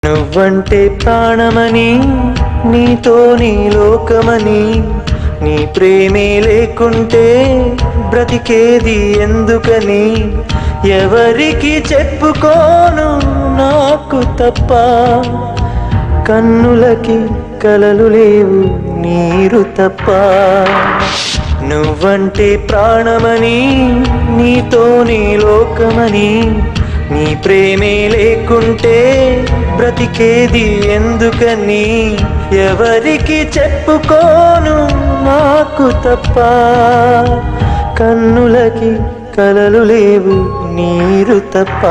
నువ్వంటే ప్రాణమని, నీతో నీ లోకమని, నీ ప్రేమే లేకుంటే బ్రతికేది ఎందుకని ఎవరికి చెప్పుకోను నాకు తప్ప. కన్నులకి కలలు లేవు నీరు తప్ప. నువ్వంటే ప్రాణమని, నీతో నీ లోకమని, నీ ప్రేమే లేకుంటే బ్రతికేది ఎందుకని ఎవరికి చెప్పుకోను నాకు తప్ప. కన్నులకి కలలు లేవు నీరు తప్ప.